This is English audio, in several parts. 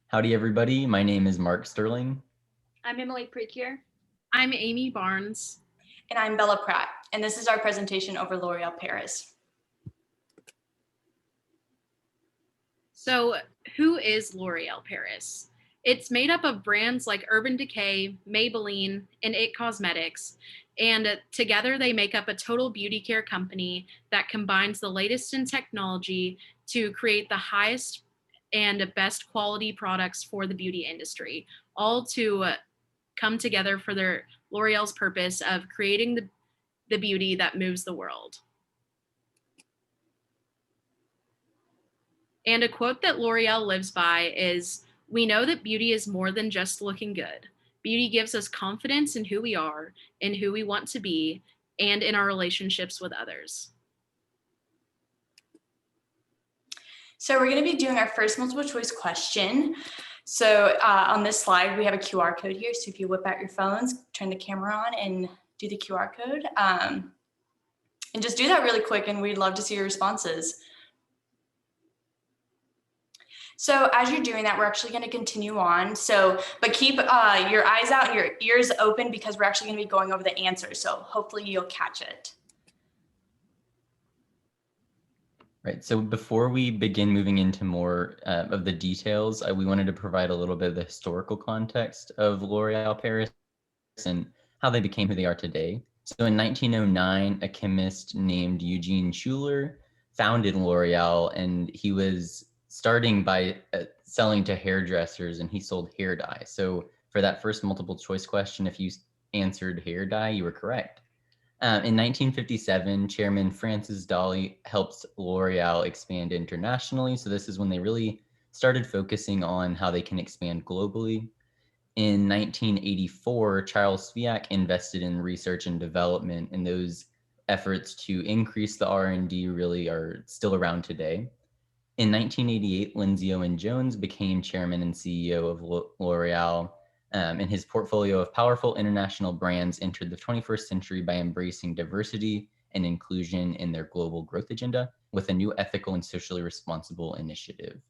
Howdy, everybody. My name is Mark Sterling. I'm Emily Precure. I'm Amy Barnes. And I'm Bella Pratt, and this is our presentation over L'Oreal Paris. So, who is L'Oreal Paris? It's made up of brands like Urban Decay, Maybelline, and IT Cosmetics, and together they make up a total beauty care company that combines the latest in technology to create the highest and best quality products for the beauty industry, all to come together for their L'Oreal's purpose of creating the beauty that moves the world. And a quote that L'Oreal lives by is, "We know that beauty is more than just looking good. Beauty gives us confidence in who we are, in who we want to be, and in our relationships with others." So we're going to be doing our first multiple choice question. So on this slide, we have a QR code here. So if you whip out your phones, turn the camera on and do the QR code. And just do that really quick, and we'd love to see your responses. So as you're doing that, we're actually going to continue on. But keep your eyes out and your ears open because we're actually going to be going over the answers. So hopefully you'll catch it. Right. So before we begin moving into more of the details, we wanted to provide a little bit of the historical context of L'Oreal Paris and how they became who they are today. So in 1909, a chemist named Eugene Schuler founded L'Oreal, and he was starting by selling to hairdressers, and he sold hair dye. So for that first multiple choice question, if you answered hair dye, you were correct. In 1957, Chairman Francis Dolly helped L'Oreal expand internationally. So this is when they really started focusing on how they can expand globally. In 1984, Charles Sviak invested in research and development, and those efforts to increase the R&D really are still around today. In 1988, Lindsay Owen Jones became chairman and CEO of L'Oreal, and his portfolio of powerful international brands entered the 21st century by embracing diversity and inclusion in their global growth agenda with a new ethical and socially responsible initiative.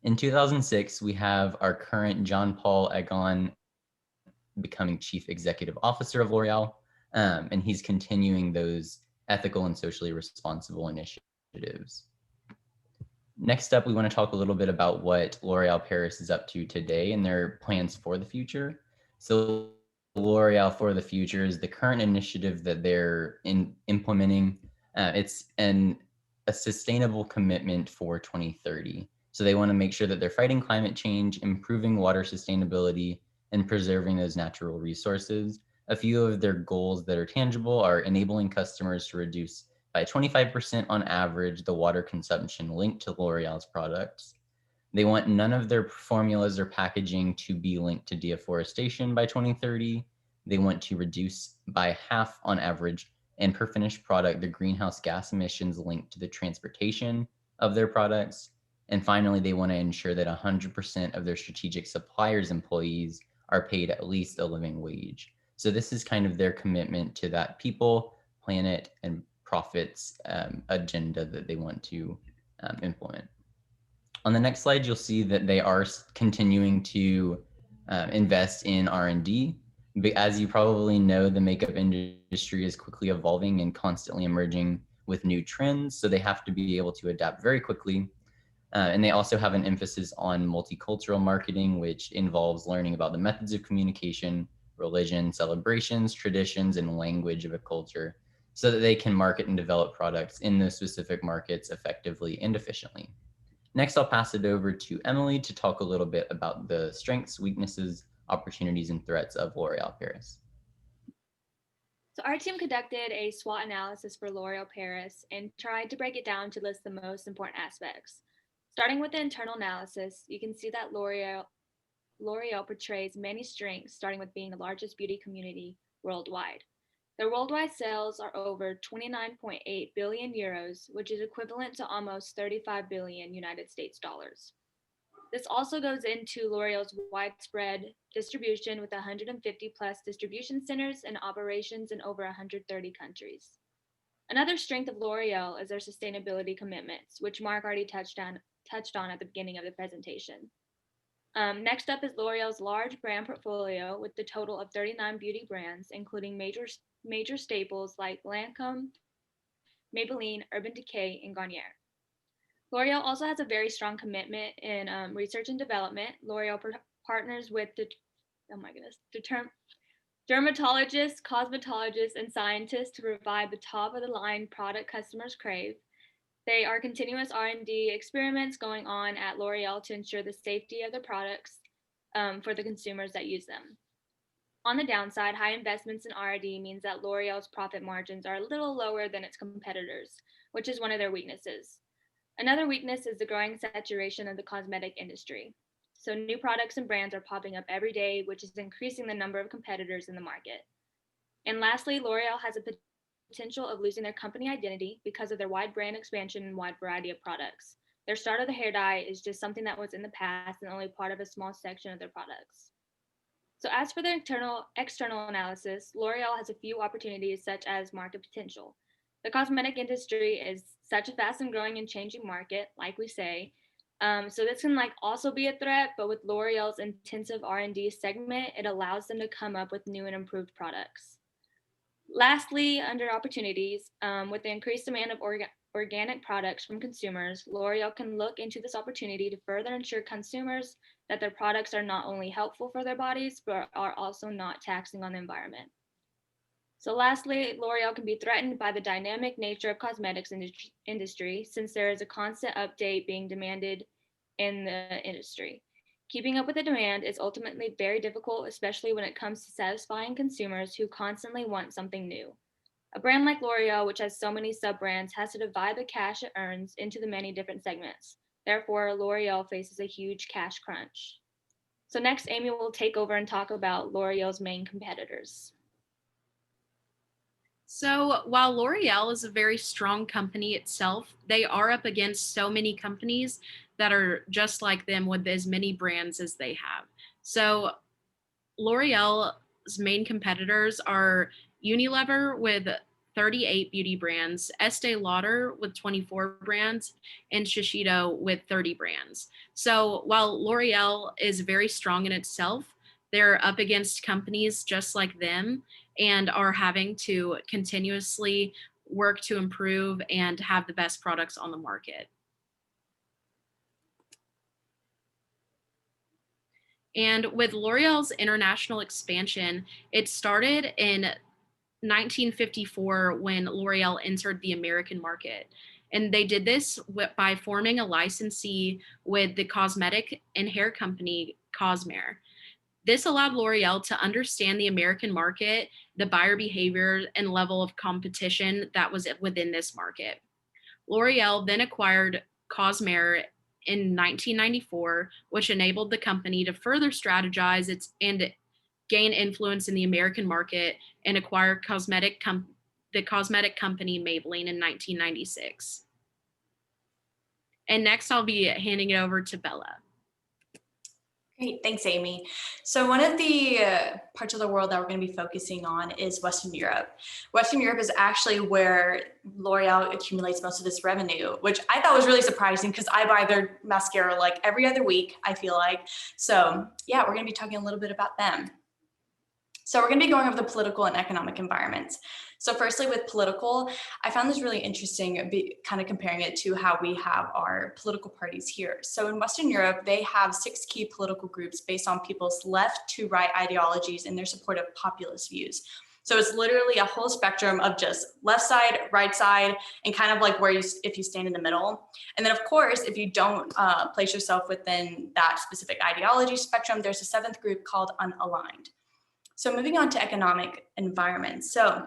In 2006, we have our current John Paul Agon becoming Chief Executive Officer of L'Oreal, and he's continuing those ethical and socially responsible initiatives. Next up, we want to talk a little bit about what L'Oreal Paris is up to today and their plans for the future. So L'Oreal for the Future is the current initiative that they're implementing. It's a sustainable commitment for 2030. So they want to make sure that they're fighting climate change, improving water sustainability, and preserving those natural resources. A few of their goals that are tangible are enabling customers to reduce by 25% on average the water consumption linked to L'Oreal's products. They want none of their formulas or packaging to be linked to deforestation by 2030. They want to reduce by half on average, and per finished product, the greenhouse gas emissions linked to the transportation of their products. And finally, they want to ensure that 100% of their strategic suppliers' employees are paid at least a living wage. So this is kind of their commitment to that people, planet, and profits agenda that they want to implement. On the next slide, you'll see that they are continuing to invest in R&D. But as you probably know, the makeup industry is quickly evolving and constantly emerging with new trends. So they have to be able to adapt very quickly. And they also have an emphasis on multicultural marketing, which involves learning about the methods of communication, religion, celebrations, traditions, and language of a culture, so that they can market and develop products in those specific markets effectively and efficiently. Next, I'll pass it over to Emily to talk a little bit about the strengths, weaknesses, opportunities, and threats of L'Oreal Paris. So our team conducted a SWOT analysis for L'Oreal Paris and tried to break it down to list the most important aspects. Starting with the internal analysis, you can see that L'Oreal portrays many strengths, starting with being the largest beauty community worldwide. Their worldwide sales are over 29.8 billion euros, which is equivalent to almost 35 billion United States dollars. This also goes into L'Oreal's widespread distribution with 150 plus distribution centers and operations in over 130 countries. Another strength of L'Oreal is their sustainability commitments, which Mark already touched on at the beginning of the presentation. Next up is L'Oreal's large brand portfolio with the total of 39 beauty brands, including major staples like Lancome, Maybelline, Urban Decay, and Garnier. L'Oreal also has a very strong commitment in research and development. L'Oreal partners with dermatologists, cosmetologists, and scientists to provide the top-of-the-line product customers crave. There are continuous R&D experiments going on at L'Oreal to ensure the safety of the products for the consumers that use them. On the downside, high investments in R&D means that L'Oreal's profit margins are a little lower than its competitors, which is one of their weaknesses. Another weakness is the growing saturation of the cosmetic industry. So new products and brands are popping up every day, which is increasing the number of competitors in the market. And lastly, L'Oreal has a potential of losing their company identity because of their wide brand expansion and wide variety of products. Their start of the hair dye is just something that was in the past and only part of a small section of their products. So as for the external analysis, L'Oreal has a few opportunities such as market potential. The cosmetic industry is such a fast and growing and changing market, like we say. So this can also be a threat, but with L'Oreal's intensive R&D segment, it allows them to come up with new and improved products. Lastly, under opportunities, with the increased demand of organic products from consumers, L'Oreal can look into this opportunity to further ensure consumers that their products are not only helpful for their bodies, but are also not taxing on the environment. So lastly, L'Oreal can be threatened by the dynamic nature of cosmetics industry since there is a constant update being demanded in the industry. Keeping up with the demand is ultimately very difficult, especially when it comes to satisfying consumers who constantly want something new. A brand like L'Oreal, which has so many sub-brands, has to divide the cash it earns into the many different segments. Therefore, L'Oreal faces a huge cash crunch. So next, Amy will take over and talk about L'Oreal's main competitors. So while L'Oreal is a very strong company itself, they are up against so many companies that are just like them with as many brands as they have. So L'Oreal's main competitors are Unilever with 38 beauty brands, Estee Lauder with 24 brands, and Shiseido with 30 brands. So while L'Oreal is very strong in itself, they're up against companies just like them and are having to continuously work to improve and have the best products on the market. And with L'Oreal's international expansion, it started in 1954 when L'Oreal entered the American market. And they did this by forming a licensee with the cosmetic and hair company Cosmere. This allowed L'Oreal to understand the American market, the buyer behavior, and level of competition that was within this market. L'Oreal then acquired Cosmere in 1994, which enabled the company to further strategize and gain influence in the American market and acquire the cosmetic company Maybelline in 1996. And next, I'll be handing it over to Bella. Great, thanks, Amy. So one of the parts of the world that we're going to be focusing on is Western Europe. Western Europe is actually where L'Oreal accumulates most of this revenue, which I thought was really surprising because I buy their mascara like every other week, I feel like. So yeah, we're going to be talking a little bit about them. So we're going to be going over the political and economic environments. So firstly, with political, I found this really interesting, kind of comparing it to how we have our political parties here. So in Western Europe, they have 6 key political groups based on people's left to right ideologies and their support of populist views. So it's literally a whole spectrum of just left side, right side, and kind of like if you stand in the middle. And then of course, if you don't place yourself within that specific ideology spectrum, there's a 7th group called unaligned. So moving on to economic environment. So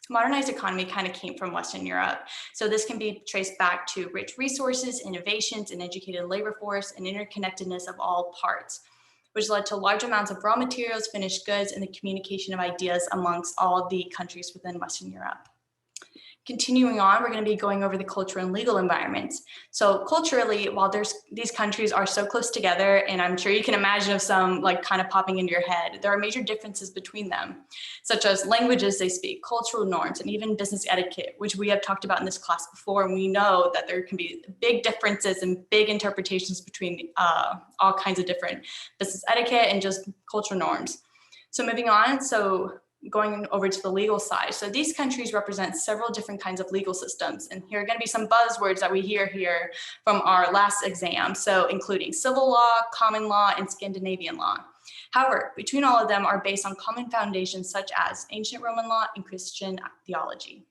modernized economy kind of came from Western Europe. So this can be traced back to rich resources, innovations, an educated labor force, and interconnectedness of all parts, which led to large amounts of raw materials, finished goods, and the communication of ideas amongst all of the countries within Western Europe. Continuing on, we're going to be going over the cultural and legal environments. So culturally, while these countries are so close together, and I'm sure you can imagine of some like kind of popping into your head, there are major differences between them, such as languages they speak, cultural norms, and even business etiquette, which we have talked about in this class before. And we know that there can be big differences and big interpretations between all kinds of different business etiquette and just cultural norms. So moving on, so going over to the legal side. So these countries represent several different kinds of legal systems. And here are going to be some buzzwords that we hear here from our last exam. So including civil law, common law, and Scandinavian law. However, between all of them are based on common foundations such as ancient Roman law and Christian theology.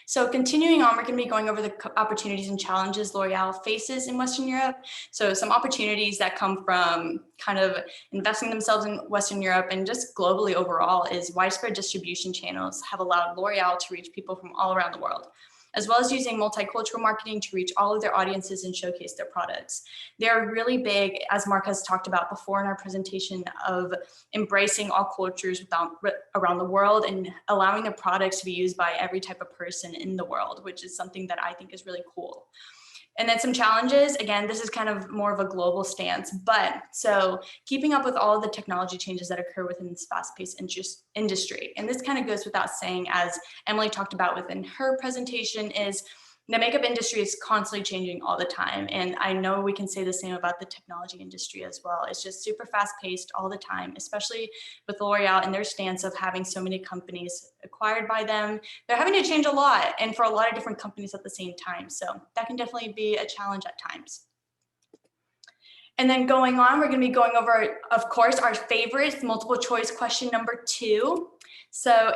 So continuing on, we're going to be going over the opportunities and challenges L'Oreal faces in Western Europe. So some opportunities that come from kind of investing themselves in Western Europe and just globally overall is widespread distribution channels have allowed L'Oreal to reach people from all around the world, as well as using multicultural marketing to reach all of their audiences and showcase their products. They're really big, as Mark has talked about before in our presentation, of embracing all cultures around the world and allowing their products to be used by every type of person in the world, which is something that I think is really cool. And then some challenges, again, this is kind of more of a global stance, but so keeping up with all of the technology changes that occur within this fast-paced industry. And this kind of goes without saying, as Emily talked about within her presentation, is the makeup industry is constantly changing all the time. And I know we can say the same about the technology industry as well. It's just super fast-paced all the time, especially with L'Oreal and their stance of having so many companies acquired by them. They're having to change a lot and for a lot of different companies at the same time. So that can definitely be a challenge at times. And then going on, we're going to be going over, of course, our favorites, multiple choice question number 2. So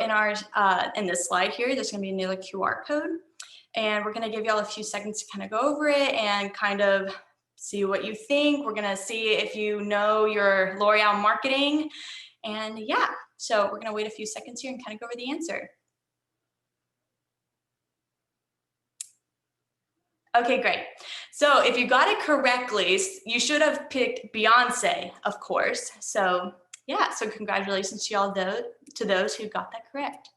in this slide here, there's going to be another QR code. And we're going to give y'all a few seconds to kind of go over it and kind of see what you think. We're going to see if you know your L'Oreal marketing. And yeah, so we're going to wait a few seconds here and kind of go over the answer. Okay, great. So if you got it correctly, you should have picked Beyonce, of course. So yeah, so congratulations to y'all to those who got that correct.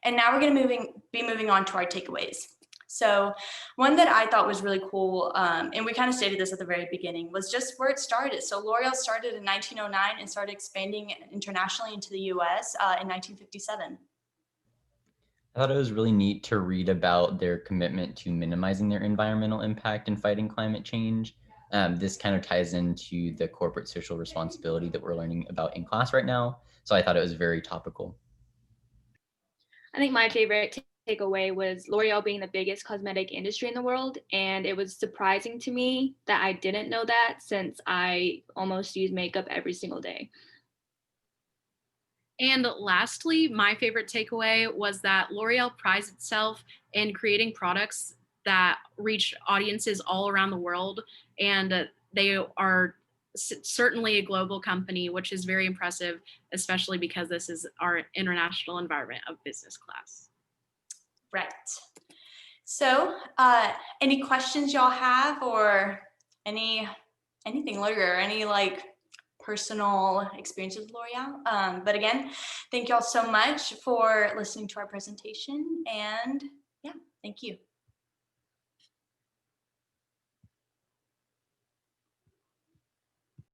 And now we're going to be moving on to our takeaways. So one that I thought was really cool, and we kind of stated this at the very beginning, was just where it started. So L'Oreal started in 1909 and started expanding internationally into the US in 1957. I thought it was really neat to read about their commitment to minimizing their environmental impact and fighting climate change. This kind of ties into the corporate social responsibility that we're learning about in class right now. So I thought it was very topical. I think my favorite takeaway was L'Oreal being the biggest cosmetic industry in the world. And it was surprising to me that I didn't know that, since I almost use makeup every single day. And lastly, my favorite takeaway was that L'Oreal prides itself in creating products that reach audiences all around the world. And they are certainly a global company, which is very impressive, especially because this is our international environment of business class. Right. So any questions y'all have, or anything, L'Oreal, or any like personal experiences with L'Oreal? But again, thank y'all so much for listening to our presentation, and yeah, thank you.